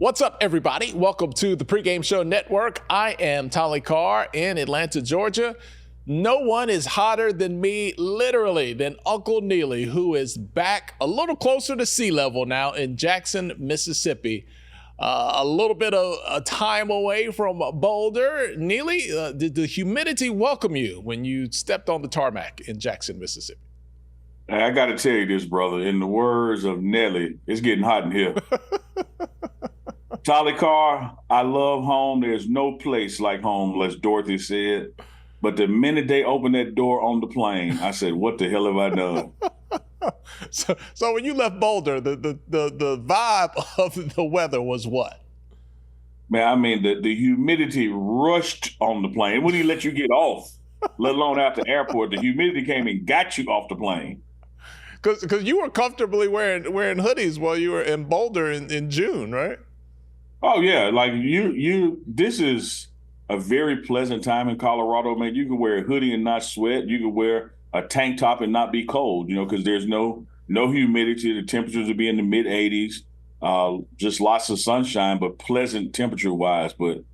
What's up, everybody? Welcome to the Pregame Show Network. I am Tolly Carr in Atlanta, Georgia. No one is hotter than me, literally, than Uncle Neely, who is back a little closer to sea level now in Jackson, Mississippi. A little bit of a time away from Boulder. Neely, did the humidity welcome you when you stepped on the tarmac in Jackson, Mississippi? Hey, I got to tell you this, brother. In the words of Nelly, it's getting hot in here. Tolly Carr, I love home. There's no place like home, as Dorothy said. But the minute they opened that door on the plane, I said, what the hell have I done? So when you left Boulder, the vibe of the weather was what? Man, I mean, the humidity rushed on the plane. It wouldn't even let you get off, let alone out the airport. The humidity came and got you off the plane. Because you were comfortably wearing hoodies while you were in Boulder in June, right? Oh, yeah. Like this is a very pleasant time in Colorado, man. You can wear a hoodie and not sweat. You can wear a tank top and not be cold, because there's no humidity. The temperatures will be in the mid 80s, just lots of sunshine, but pleasant temperature-wise. But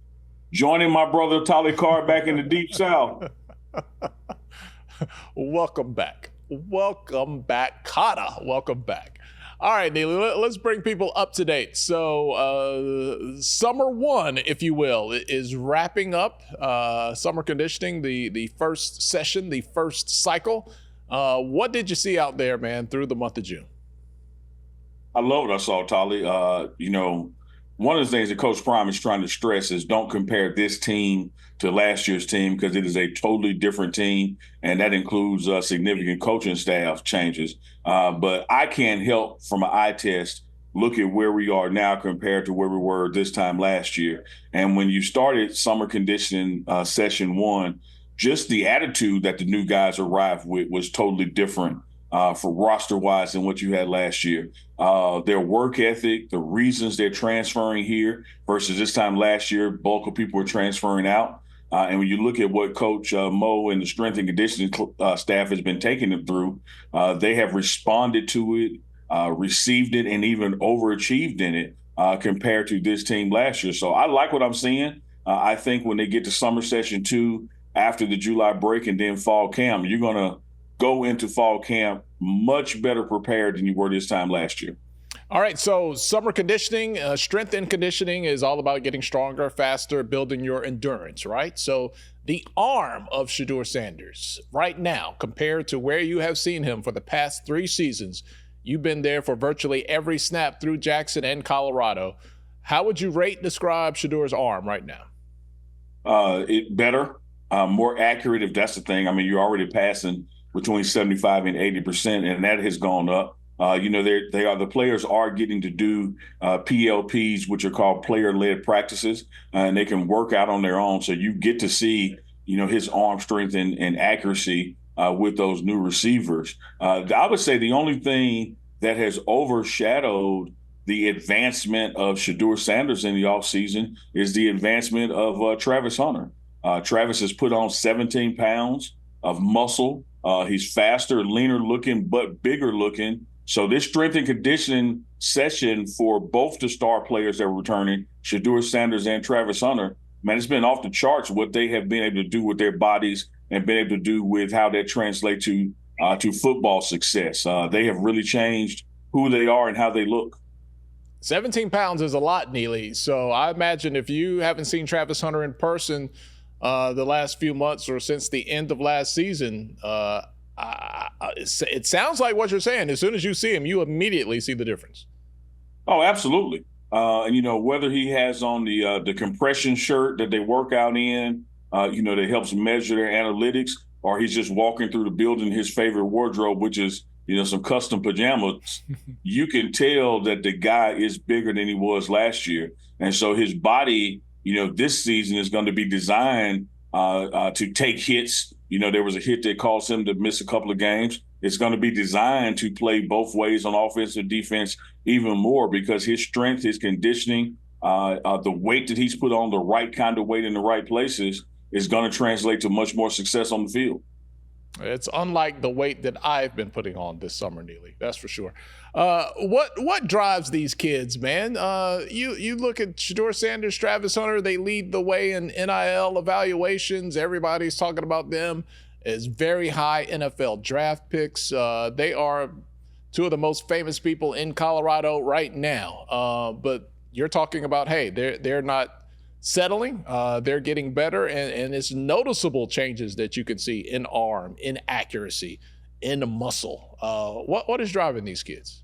joining my brother Tolly Carr back in the Deep South. Welcome back. Welcome back, Kata. Welcome back. All right, Neely, let's bring people up to date. So summer one, if you will, is wrapping up. Summer conditioning, the first session, the first cycle. What did you see out there, man, through the month of June? I love what I saw, Tolly. One of the things that Coach Prime is trying to stress is don't compare this team to last year's team because it is a totally different team, and that includes significant coaching staff changes. But I can't help from an eye test look at where we are now compared to where we were this time last year. And when you started summer conditioning session one, just the attitude that the new guys arrived with was totally different for roster-wise than what you had last year. Their work ethic, the reasons they're transferring here versus this time last year, bulk of people were transferring out. And when you look at what Coach Mo and the strength and conditioning staff has been taking them through, they have responded to it, received it, and even overachieved in it compared to this team last year. So I like what I'm seeing. I think when they get to summer session 2 after the July break and then fall camp, you're going to go into fall camp much better prepared than you were this time last year. All right, so summer conditioning, strength and conditioning is all about getting stronger, faster, building your endurance, right? So the arm of Shedeur Sanders right now, compared to where you have seen him for the past 3 seasons, you've been there for virtually every snap through Jackson and Colorado. How would you rate and describe Shedeur's arm right now? It better, more accurate, if that's the thing. I mean, you're already passing between 75 and 80%, and that has gone up. The players are getting to do PLPs, which are called player-led practices, and they can work out on their own. So you get to see, his arm strength and accuracy with those new receivers. I would say the only thing that has overshadowed the advancement of Shedeur Sanders in the offseason is the advancement of Travis Hunter. Travis has put on 17 pounds of muscle. He's faster, leaner looking, but bigger looking. So this strength and conditioning session for both the star players that were returning, Shedeur Sanders and Travis Hunter, man, it's been off the charts what they have been able to do with their bodies and been able to do with how that translates to football success. They have really changed who they are and how they look. 17 pounds is a lot, Neely. So I imagine if you haven't seen Travis Hunter in person the last few months or since the end of last season, it sounds like what you're saying. As soon as you see him, you immediately see the difference. Oh, absolutely. And whether he has on the compression shirt that they work out in, that helps measure their analytics, or he's just walking through the building his favorite wardrobe, which is some custom pajamas, you can tell that the guy is bigger than he was last year. And so his body, this season is going to be designed to take hits. There was a hit that caused him to miss a couple of games. It's going to be designed to play both ways on offense and defense even more because his strength, his conditioning, the weight that he's put on, the right kind of weight in the right places is going to translate to much more success on the field. It's unlike the weight that I've been putting on this summer, Neely. That's for sure. What drives these kids, man? You look at Shedeur Sanders, Travis Hunter. They lead the way in NIL evaluations. Everybody's talking about them as very high NFL draft picks. They are two of the most famous people in Colorado right now. But you're talking about, hey, they're not settling. They're getting better, and it's noticeable changes that you can see in arm, in accuracy, in the muscle. What is driving these kids?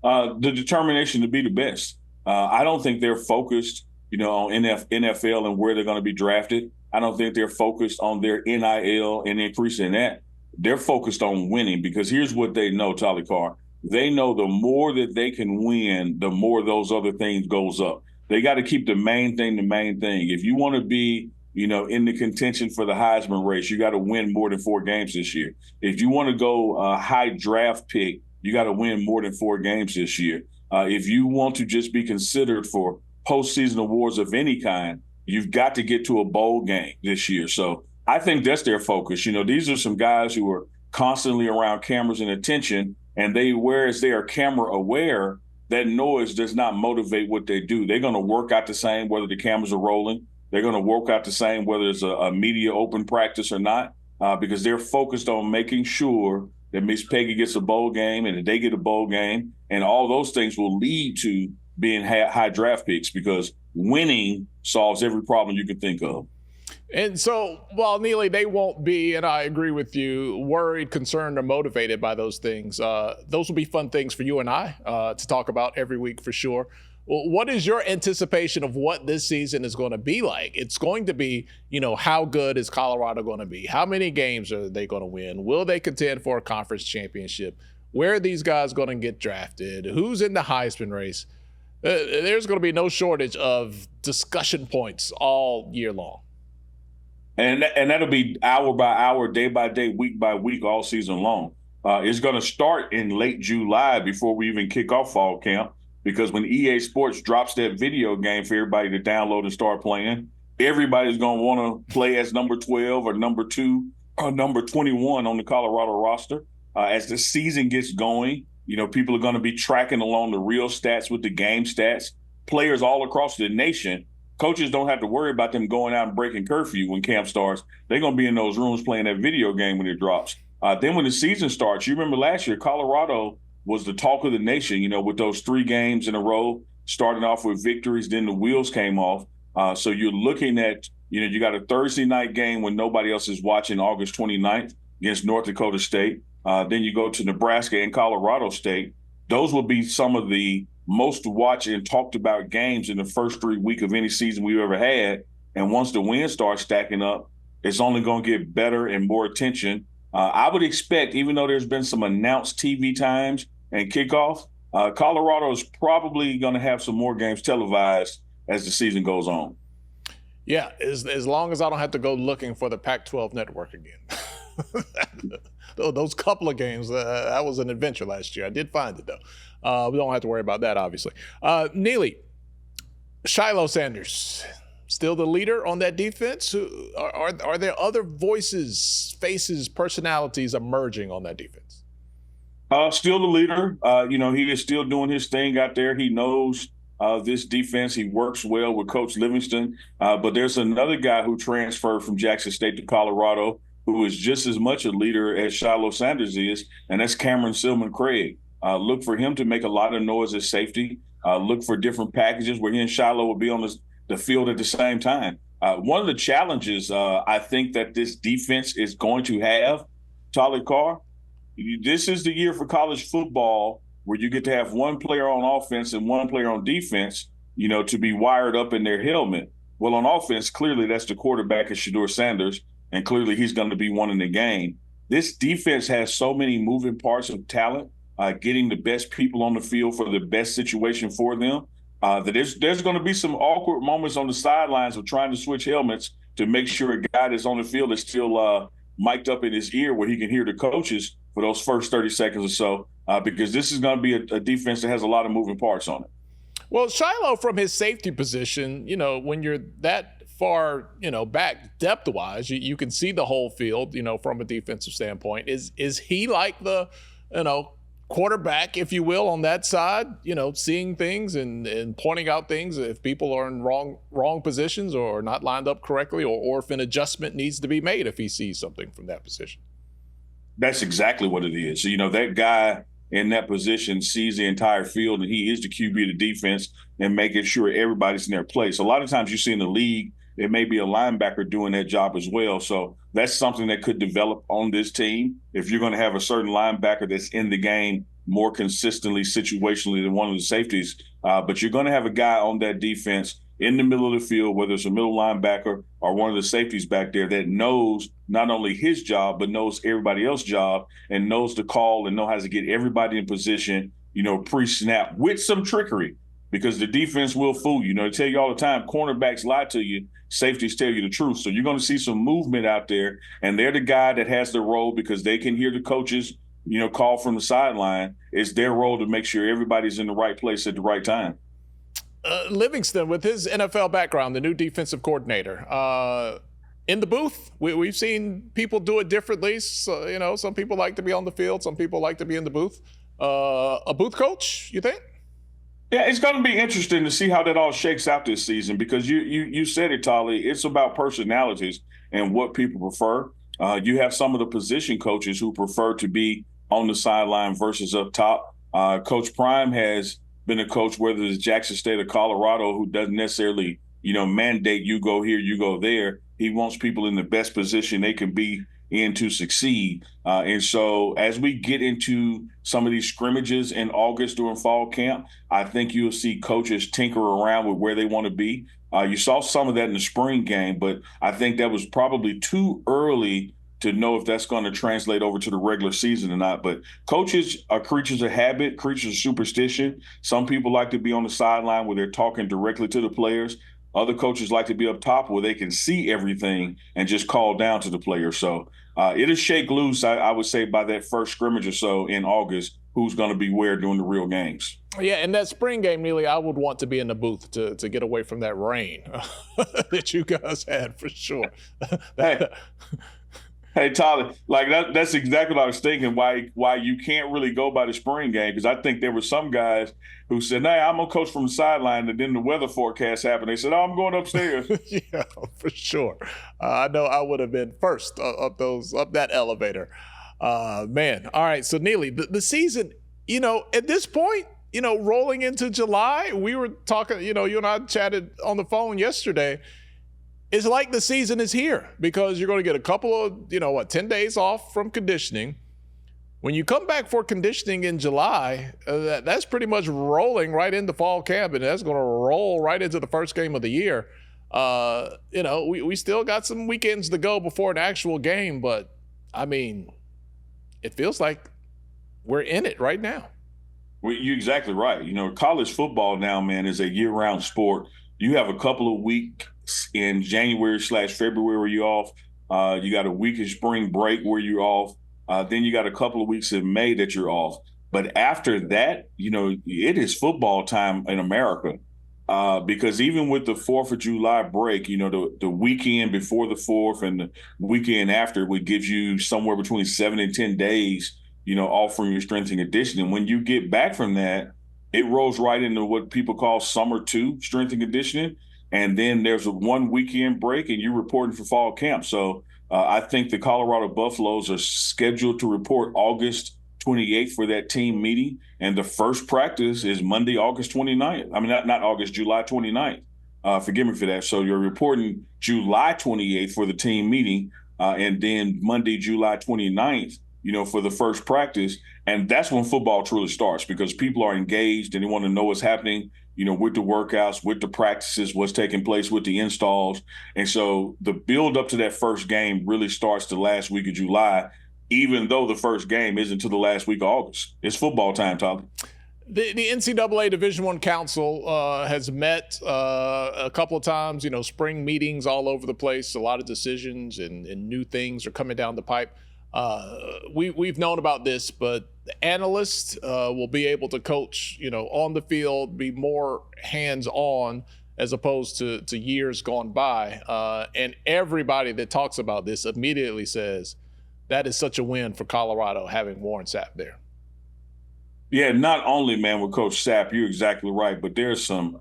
The determination to be the best. I don't think they're focused, on NFL and where they're going to be drafted. I don't think they're focused on their NIL and increasing that. They're focused on winning, because here's what they know, Tolly Carr. They know the more that they can win, the more those other things goes up. They got to keep the main thing the main thing. If you want to be, in the contention for the Heisman race, you got to win more than 4 games this year. If you want to go high draft pick, you got to win more than 4 games this year. If you want to just be considered for postseason awards of any kind, you've got to get to a bowl game this year. So I think that's their focus. These are some guys who are constantly around cameras and attention, and whereas they are camera aware, that noise does not motivate what they do. They're going to work out the same whether the cameras are rolling. They're going to work out the same whether it's a media open practice or not, because they're focused on making sure that Miss Peggy gets a bowl game and that they get a bowl game. And all those things will lead to being high draft picks, because winning solves every problem you can think of. And so, while Neely, they won't be, and I agree with you, worried, concerned, or motivated by those things. Those will be fun things for you and I to talk about every week for sure. Well, what is your anticipation of what this season is going to be like? It's going to be, how good is Colorado going to be? How many games are they going to win? Will they contend for a conference championship? Where are these guys going to get drafted? Who's in the Heisman race? There's going to be no shortage of discussion points all year long. And that'll be hour by hour, day by day, week by week, all season long. It's going to start in late July before we even kick off fall camp, because when EA Sports drops that video game for everybody to download and start playing, everybody's going to want to play as number 12 or number 2 or number 21 on the Colorado roster. As the season gets going, people are going to be tracking along the real stats with the game stats. Players all across the nation, coaches don't have to worry about them going out and breaking curfew when camp starts. They're going to be in those rooms playing that video game when it drops. Then when the season starts, you remember last year, Colorado was the talk of the nation, with those 3 games in a row, starting off with victories, then the wheels came off. So you're looking at, you got a Thursday night game when nobody else is watching, August 29th against North Dakota State. Then you go to Nebraska and Colorado State. Those will be some of the most watched and talked about games in the first 3 weeks of any season we've ever had. And once the wins start stacking up, it's only going to get better and more attention. I would expect, even though there's been some announced TV times and kickoff, Colorado is probably going to have some more games televised as the season goes on. Yeah, as long as I don't have to go looking for the Pac-12 network again. Those couple of games, that was an adventure last year. I did find it, though. We don't have to worry about that, obviously. Neely, Shedeur Sanders, still the leader on that defense? Are there other voices, faces, personalities emerging on that defense? Still the leader. He is still doing his thing out there. He knows this defense. He works well with Coach Livingston. But there's another guy who transferred from Jackson State to Colorado who is just as much a leader as Shedeur Sanders is, and that's Cameron Silman-Craig. Look for him to make a lot of noise at safety. Look for different packages where he and Shedeur will be on the field at the same time. One of the challenges I think that this defense is going to have, Tolly Carr, this is the year for college football where you get to have one player on offense and one player on defense, to be wired up in their helmet. Well, on offense, clearly that's the quarterback is Shedeur Sanders, and clearly he's going to be one in the game. This defense has so many moving parts of talent, getting the best people on the field for the best situation for them, that there's going to be some awkward moments on the sidelines of trying to switch helmets to make sure a guy that's on the field is still mic'd up in his ear where he can hear the coaches for those first 30 seconds or so, because this is going to be a defense that has a lot of moving parts on it. Well, Shiloh, from his safety position, when you're that far, back depth-wise. You can see the whole field, from a defensive standpoint. Is he like the, quarterback, if you will, on that side, seeing things and pointing out things if people are in wrong positions or not lined up correctly, or if an adjustment needs to be made if he sees something from that position? That's exactly what it is. So, that guy in that position sees the entire field, and he is the QB of the defense and making sure everybody's in their place. A lot of times you see in the league, it may be a linebacker doing that job as well. So that's something that could develop on this team. If you're going to have a certain linebacker that's in the game more consistently, situationally than one of the safeties, but you're going to have a guy on that defense in the middle of the field, whether it's a middle linebacker or one of the safeties back there, that knows not only his job, but knows everybody else's job and knows the call and know how to get everybody in position, pre-snap with some trickery, because the defense will fool you. They tell you all the time, cornerbacks lie to you, safeties tell you the truth. So you're going to see some movement out there, and they're the guy that has the role because they can hear the coaches, call from the sideline. It's their role to make sure everybody's in the right place at the right time. Livingston, with his NFL background, the new defensive coordinator, in the booth, we've seen people do it differently. So, some people like to be on the field. Some people like to be in the booth. A booth coach, you think? Yeah, it's going to be interesting to see how that all shakes out this season, because you said it, Tolly. It's about personalities and what people prefer. You have some of the position coaches who prefer to be on the sideline versus up top. Coach Prime has been a coach, whether it's Jackson State or Colorado, who doesn't necessarily, mandate you go here, you go there. He wants people in the best position they can be in to succeed. And so as we get into some of these scrimmages in August during fall camp, I think you'll see coaches tinker around with where they want to be. You saw some of that in the spring game, but I think that was probably too early to know if that's going to translate over to the regular season or not. But coaches are creatures of habit, creatures of superstition. Some people like to be on the sideline where they're talking directly to the players. Other coaches like to be up top where they can see everything and just call down to the players. So it'll shake loose, I would say, by that first scrimmage or so in August, who's going to be where during the real games. Yeah, and that spring game, Neely, I would want to be in the booth to get away from that rain that you guys had for sure. Hey, Tyler, that's exactly what I was thinking, why you can't really go by the spring game, because I think there were some guys who said, hey, I'm going to coach from the sideline, and then the weather forecast happened. They said, oh, I'm going upstairs. Yeah, for sure. I know I would have been first up that elevator. Man, all right, so Neely, the season, at this point, rolling into July, we were talking, you and I chatted on the phone yesterday. It's like the season is here, because you're going to get a couple of, 10 days off from conditioning. When you come back for conditioning in July, that's pretty much rolling right into fall camp, and that's going to roll right into the first game of the year. We still got some weekends to go before an actual game, but, it feels like we're in it right now. Well, you're exactly right. College football now, man, is a year-round sport. You have a couple of weeks in January/February where you're off. You got a week of spring break where you're off. Then you got a couple of weeks in May that you're off. But after that, it is football time in America. Because even with the 4th of July break, the weekend before the 4th and the weekend after would give you somewhere between 7 and 10 days, off from your strength and conditioning. When you get back from that, it rolls right into what people call summer 2 strength and conditioning. And then there's a 1 weekend break and you're reporting for fall camp. So I think the Colorado Buffaloes are scheduled to report August 28th for that team meeting. And the first practice is Monday, August 29th. Not August, July 29th. Forgive me for that. So you're reporting July 28th for the team meeting, and then Monday, July 29th, for the first practice. And that's when football truly starts, because people are engaged and they want to know what's happening, with the workouts, with the practices, what's taking place with the installs. And so the build up to that first game really starts the last week of July, even though the first game isn't until the last week of August. It's football time, Tyler. The NCAA Division I Council has met a couple of times, spring meetings all over the place. A lot of decisions and new things are coming down the pipe. We've known about this, but the analyst will be able to coach, on the field, be more hands-on as opposed to years gone by. And everybody that talks about this immediately says that is such a win for Colorado having Warren Sapp there. Yeah, not only, man, with Coach Sapp, you're exactly right, but there's some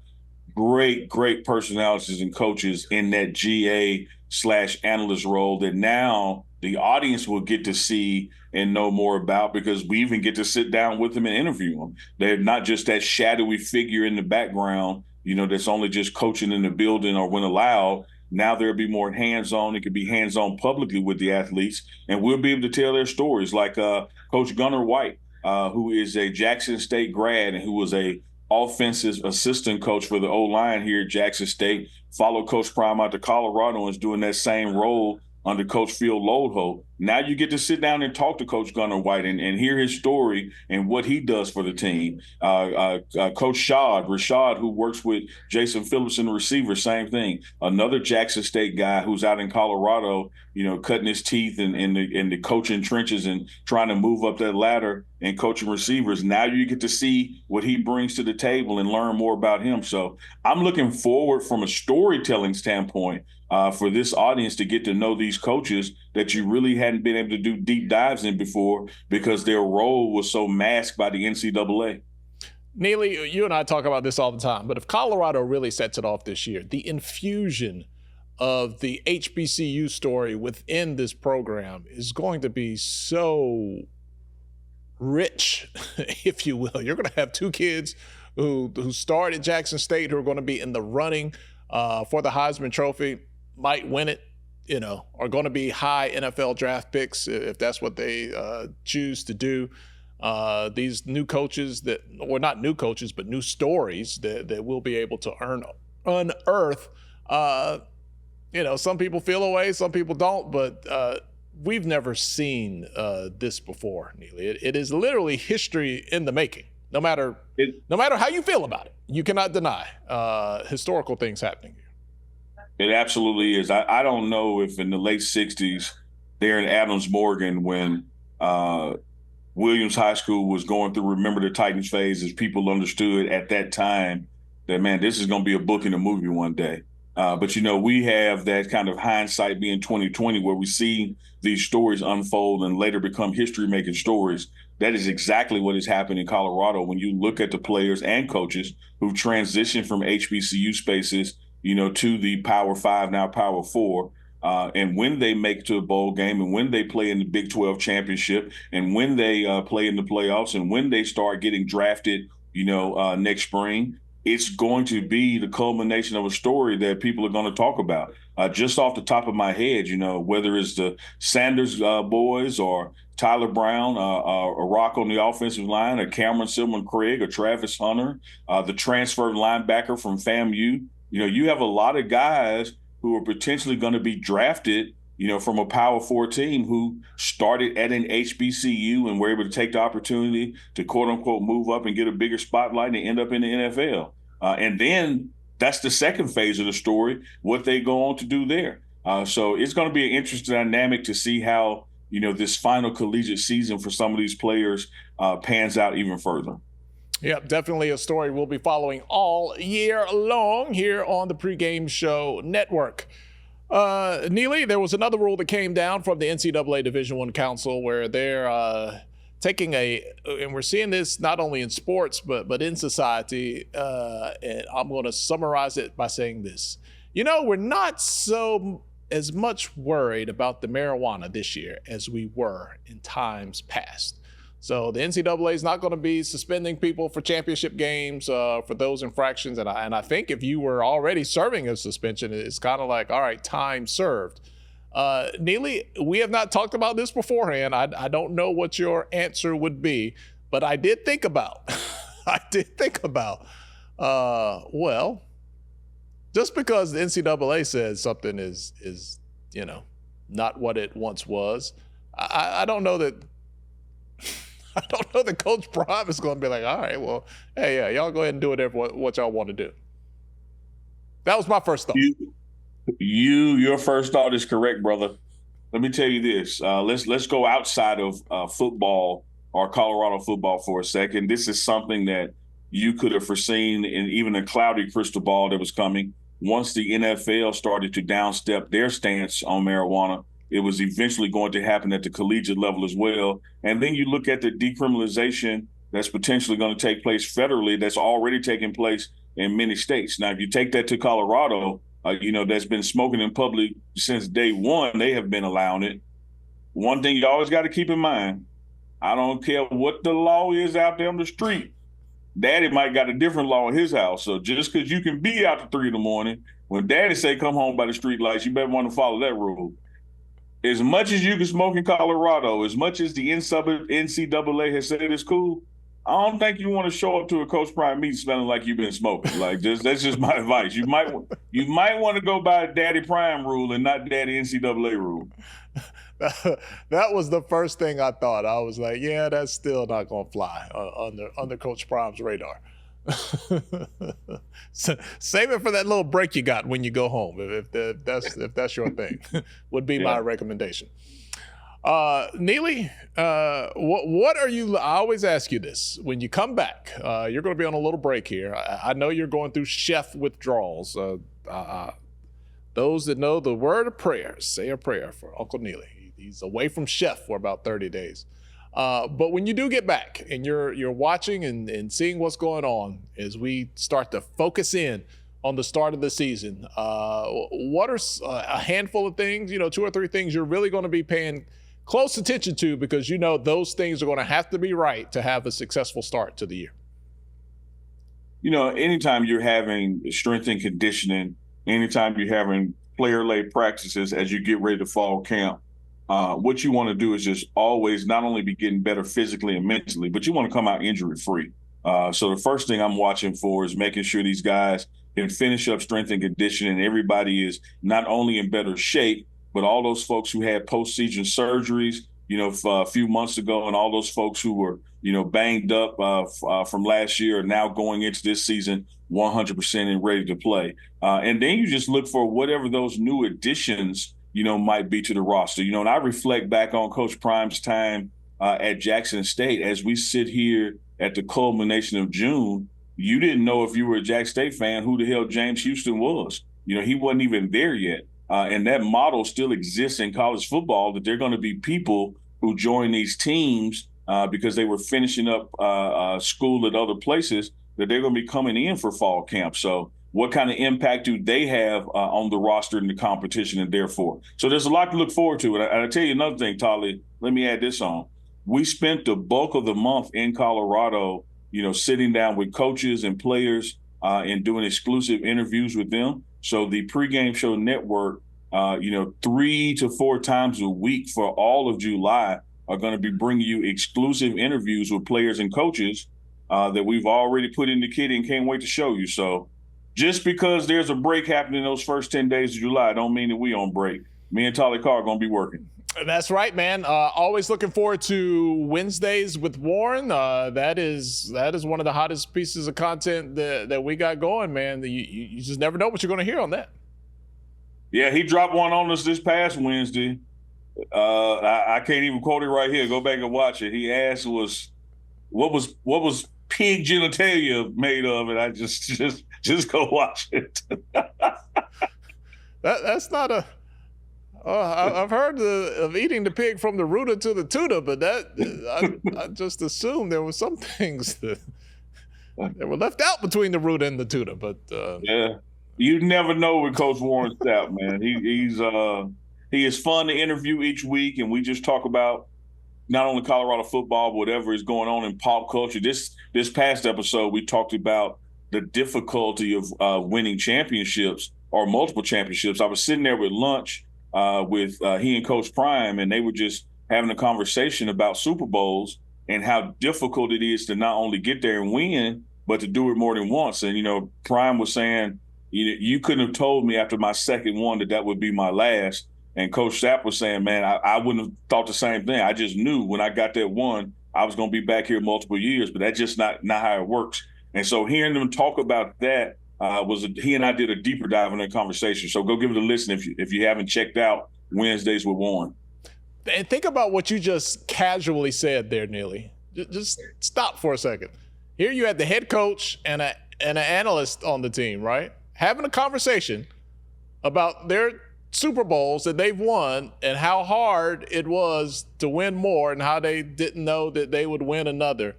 great personalities and coaches in that GA/analyst role that now the audience will get to see and know more about, because we even get to sit down with them and interview them. They're not just that shadowy figure in the background, that's only just coaching in the building or when allowed. Now there'll be more hands-on. It could be hands-on publicly with the athletes, and we'll be able to tell their stories, like Coach Gunnar White, who is a Jackson State grad and who was a offensive assistant coach for the O-line here at Jackson State, followed Coach Prime out to Colorado and is doing that same role under Coach Phil Lodeholt. Now you get to sit down and talk to Coach Gunnar White and hear his story and what he does for the team. Coach Rashad, who works with Jason Phillips in the receiver, same thing. Another Jackson State guy who's out in Colorado, cutting his teeth in the coaching trenches and trying to move up that ladder and coaching receivers. Now you get to see what he brings to the table and learn more about him. So I'm looking forward from a storytelling standpoint for this audience to get to know these coaches that you really hadn't been able to do deep dives in before because their role was so masked by the NCAA. Neely, you and I talk about this all the time, but if Colorado really sets it off this year, the infusion of the HBCU story within this program is going to be so rich, if you will. You're going to have two kids who start at Jackson State who are going to be in the running for the Heisman Trophy, might win it, are going to be high NFL draft picks if that's what they choose to do. These new coaches not new coaches, but new stories that we'll be able to unearth. Some people feel away, some people don't, but we've never seen this before, Neely. It is literally history in the making. No matter how you feel about it, you cannot deny historical things happening here. It absolutely is. I don't know if in the late 60s, there in Adams Morgan, when Williams High School was going through Remember the Titans phase, as people understood at that time that, man, this is going to be a book and a movie one day. But, we have that kind of hindsight being 2020 where we see these stories unfold and later become history-making stories. That is exactly what has happened in Colorado when you look at the players and coaches who've transitioned from HBCU spaces, to the Power 5, now Power 4. And when they make it to a bowl game and when they play in the Big 12 championship and when they play in the playoffs and when they start getting drafted, next spring, it's going to be the culmination of a story that people are going to talk about. Just off the top of my head, whether it's the Sanders boys or Tyler Brown, a rock on the offensive line, a Cameron Silman-Craig, a Travis Hunter, the transfer linebacker from FAMU. You have a lot of guys who are potentially going to be drafted, from a Power 4 team who started at an HBCU and were able to take the opportunity to, quote unquote, move up and get a bigger spotlight and end up in the NFL. And then that's the second phase of the story, what they go on to do there. So it's going to be an interesting dynamic to see how, this final collegiate season for some of these players pans out even further. Yep, definitely a story we'll be following all year long here on the Pregame Show Network. Neely, there was another rule that came down from the NCAA Division I Council where they're taking and we're seeing this not only in sports, but in society. And I'm going to summarize it by saying this. We're not so as much worried about the marijuana this year as we were in times past. So the NCAA is not going to be suspending people for championship games for those infractions. And I think if you were already serving a suspension, it's kind of like, all right, time served. Neely, we have not talked about this beforehand. I don't know what your answer would be, but I did think about, well, just because the NCAA says something is not what it once was, I don't know that Coach Prime is going to be like, all right, well, hey, yeah, y'all go ahead and do whatever what y'all want to do. That was my first thought. Your first thought is correct, brother. Let me tell you this. Let's go outside of football or Colorado football for a second. This is something that you could have foreseen in even a cloudy crystal ball that was coming. Once the NFL started to downstep their stance on marijuana, it was eventually going to happen at the collegiate level as well. And then you look at the decriminalization that's potentially going to take place federally, that's already taking place in many states. Now, if you take that to Colorado, that's been smoking in public since day one, they have been allowing it. One thing you always got to keep in mind, I don't care what the law is out there on the street. Daddy might got a different law in his house. So just because you can be out to 3 in, when daddy say come home by the street lights, you better want to follow that rule. As much as you can smoke in Colorado, as much as the NCAA has said it's cool, I don't think you want to show up to a Coach Prime meeting smelling like you've been smoking. Like that's just my advice. You might want to go by Daddy Prime rule and not Daddy NCAA rule. That was the first thing I thought. I was like, yeah, that's still not going to fly under Coach Prime's radar. So save it for that little break you got when you go home, if that's your thing, would be my recommendation. Neely, what are you? I always ask you this when you come back. You're going to be on a little break here. I know you're going through chef withdrawals. Those that know the word of prayer, say a prayer for Uncle Neely. He's away from chef for about 30 days. But when you do get back and you're watching and seeing what's going on as we start to focus in on the start of the season, what are a handful of things, 2 or 3 things you're really going to be paying close attention to, because those things are going to have to be right to have a successful start to the year? Anytime you're having strength and conditioning, anytime you're having player-led practices as you get ready to fall camp, what you want to do is just always not only be getting better physically and mentally, but you want to come out injury-free. So the first thing I'm watching for is making sure these guys can finish up strength and conditioning. Everybody is not only in better shape, but all those folks who had post-season surgeries, a few months ago, and all those folks who were, banged up from last year are now going into this season 100% and ready to play. And then you just look for whatever those new additions, might be to the roster. And I reflect back on Coach Prime's time at Jackson State. As we sit here at the culmination of June, you didn't know, if you were a Jack State fan, who the hell James Houston was. He wasn't even there yet. And that model still exists in college football, that there are going to be people who join these teams because they were finishing up school at other places, that they're going to be coming in for fall camp. So what kind of impact do they have on the roster and the competition, and therefore? So there's a lot to look forward to. And I'll tell you another thing, Tolly, let me add this on. We spent the bulk of the month in Colorado, sitting down with coaches and players and doing exclusive interviews with them. So the Pregame Show Network, 3 to 4 times a week for all of July are going to be bringing you exclusive interviews with players and coaches that we've already put in the kit and can't wait to show you. So just because there's a break happening those first 10 days of July don't mean that we on break. Me and Tolly Carr are going to be working. That's right, man. Always looking forward to Wednesdays with Warren. That is one of the hottest pieces of content that we got going, man. You just never know what you're going to hear on that. Yeah, he dropped one on us this past Wednesday. I can't even quote it right here. Go back and watch it. He asked what was pig genitalia made of, and I just go watch it. That's not a. I've heard of eating the pig from the rooter to the tutor, but I just assumed there were some things that were left out between the rooter and the tutor. But yeah, you never know with Coach Warren Sapp, man. He is fun to interview each week, and we just talk about not only Colorado football, but whatever is going on in pop culture. This past episode, we talked about the difficulty of winning championships or multiple championships. I was sitting there with lunch with he and Coach Prime, and they were just having a conversation about Super Bowls and how difficult it is to not only get there and win, but to do it more than once. And, Prime was saying, you couldn't have told me after my second one that would be my last. And Coach Sapp was saying, man, I wouldn't have thought the same thing. I just knew when I got that one, I was going to be back here multiple years, but that's just not how it works. And so hearing them talk about that, he and I did a deeper dive in that conversation. So go give it a listen if you haven't checked out Wednesdays with Warren. And think about what you just casually said there, Neely. Just stop for a second. Here you had the head coach and an analyst on the team, right? Having a conversation about their Super Bowls that they've won and how hard it was to win more and how they didn't know that they would win another.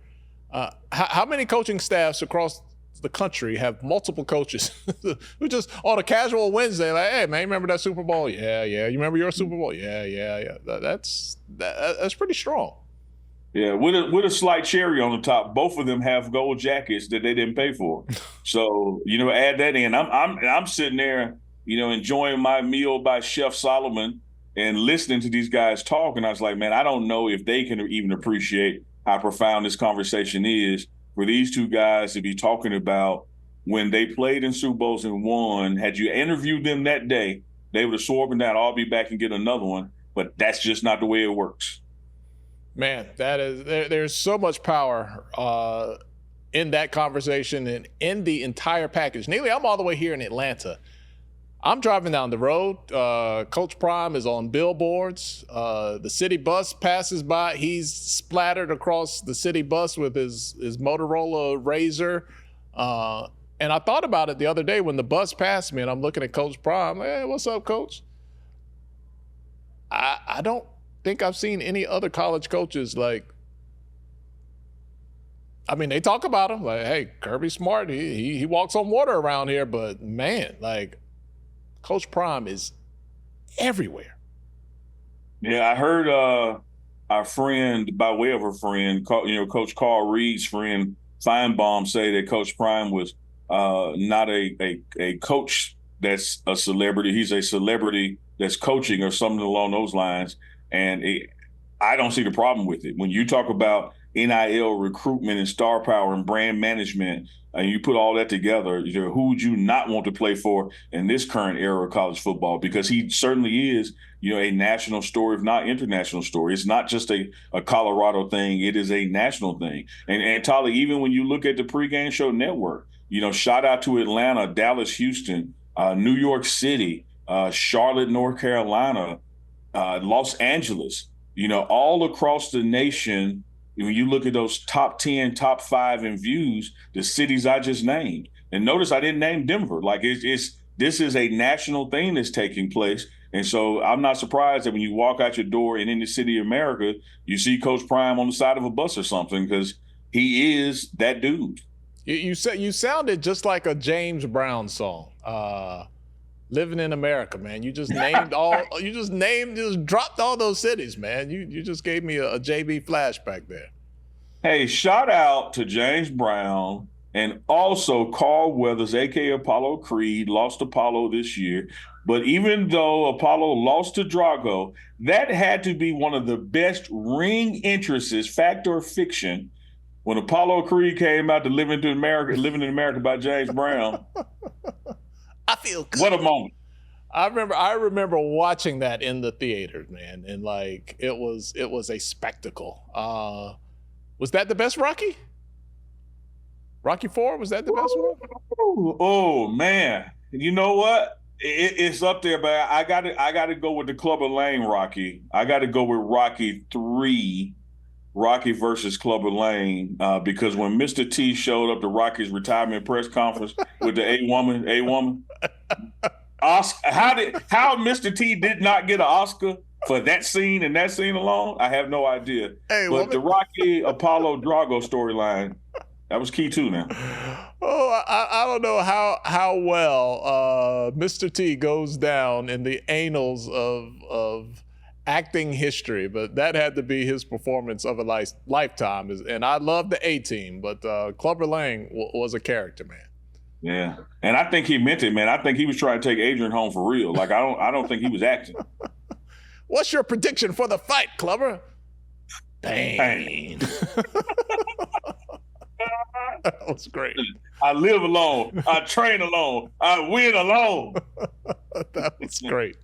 How many coaching staffs across the country have multiple coaches who just on a casual Wednesday, like, hey, man, you remember that Super Bowl? Yeah. You remember your Super Bowl? Yeah. That's pretty strong. Yeah, with a slight cherry on the top, both of them have gold jackets that they didn't pay for. So, add that in. I'm sitting there, enjoying my meal by Chef Solomon and listening to these guys talk. And I was like, man, I don't know if they can even appreciate how profound this conversation is for these two guys to be talking about when they played in Super Bowls and won. Had you interviewed them that day, they would have swore up and down, I'll be back and get another one. But that's just not the way it works. Man, there's so much power in that conversation and in the entire package. Neely, I'm all the way here in Atlanta. I'm driving down the road. Coach Prime is on billboards. The city bus passes by. He's splattered across the city bus with his Motorola Razr. And I thought about it the other day when the bus passed me, and I'm looking at Coach Prime. Hey, what's up, Coach? I don't think I've seen any other college coaches they talk about him like, hey, Kirby Smart, he walks on water around here, but man, Coach Prime is everywhere. Yeah, I heard our friend, by way of a friend, Coach Carl Reed's friend Feinbaum say that Coach Prime was not a coach that's a celebrity. He's a celebrity that's coaching or something along those lines. And I don't see the problem with it. When you talk about NIL recruitment and star power and brand management, and you put all that together, who would you not want to play for in this current era of college football? Because he certainly is, a national story, if not international story. It's not just a Colorado thing. It is a national thing. And Tolly, even when you look at the Pregame Show network, shout out to Atlanta, Dallas, Houston, New York City, Charlotte, North Carolina, Los Angeles, all across the nation. When you look at those top 10, top 5 in views, the cities I just named, and notice I didn't name Denver. This is a national thing that's taking place. And so I'm not surprised that when you walk out your door and in the city of America, you see Coach Prime on the side of a bus or something, because he is that dude. You sounded just like a James Brown song. Living in America, man. You just named dropped all those cities, man. You just gave me a JB flashback there. Hey, shout out to James Brown and also Carl Weathers, a.k.a. Apollo Creed, lost Apollo this year. But even though Apollo lost to Drago, that had to be one of the best ring entrances, fact or fiction, when Apollo Creed came out to Living in America by James Brown. I feel good. What a moment. I remember watching that in the theater, man, and it was a spectacle. Was that the best Rocky? Rocky IV, was that the best one? Oh man. You know what? It's up there, but I gotta go with the Clubber Lang Rocky. I gotta go with Rocky III, Rocky versus Clubber Lang, because when Mr. T showed up to Rocky's retirement press conference with the A woman, Oscar, how Mr. T did not get an Oscar for that scene and that scene alone, I have no idea. But the Rocky Apollo Drago storyline, that was key too now. Oh, I don't know how well Mr. T goes down in the annals of acting history, but that had to be his performance of a lifetime. And I love the A-Team, but Clubber Lang was a character, man. Yeah, and I think he meant it, man. I think he was trying to take Adrian home for real. I don't think he was acting. What's your prediction for the fight, Clubber? Pain. That was great. I live alone. I train alone. I win alone. That was great.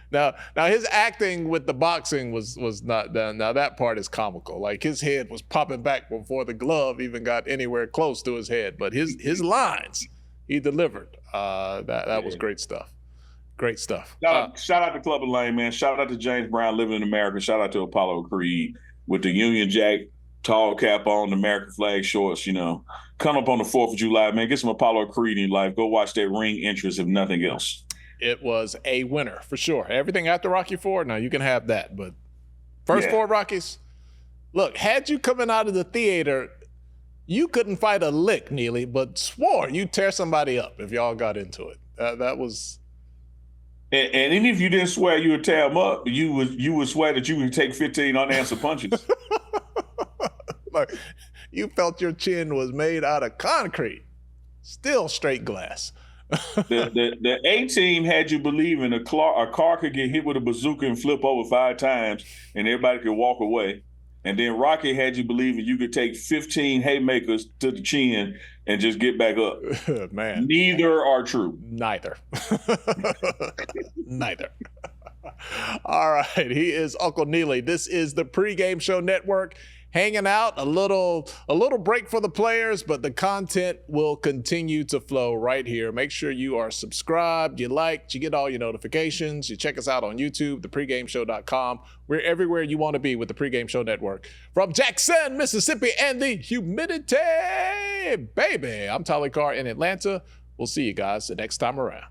Now his acting with the boxing was not done. Now that part is comical. His head was popping back before the glove even got anywhere close to his head. But his lines, he delivered. That was great stuff. Great stuff. Shout out to Clubber Lang, man. Shout out to James Brown, Living in America. Shout out to Apollo Creed with the Union Jack tall cap on, the American flag shorts, come up on the 4th of July, man, get some Apollo Creed in your life. Go watch that ring entrance if nothing else. It was a winner for sure. Everything after Rocky IV, now you can have that. But first 4 Rockies, look, had you coming out of the theater, you couldn't fight a lick, Neely, but swore you'd tear somebody up if y'all got into it. That was. And even if you didn't swear you would tear them up, you would swear that you would take 15 unanswered punches. Like, you felt your chin was made out of concrete, still straight glass. the A team had you believing a car could get hit with a bazooka and flip over 5 times, and everybody could walk away. And then Rocky had you believing you could take 15 haymakers to the chin and just get back up. Man, neither are true. Neither. Neither. All right, he is Uncle Neely. This is the Pregame Show Network. Hanging out, a little break for the players, but the content will continue to flow right here. Make sure you are subscribed, you liked, you get all your notifications. You check us out on YouTube, thepregameshow.com. We're everywhere you want to be with the Pregame Show Network. From Jackson, Mississippi, and the humidity, baby. I'm Tyler Carr in Atlanta. We'll see you guys the next time around.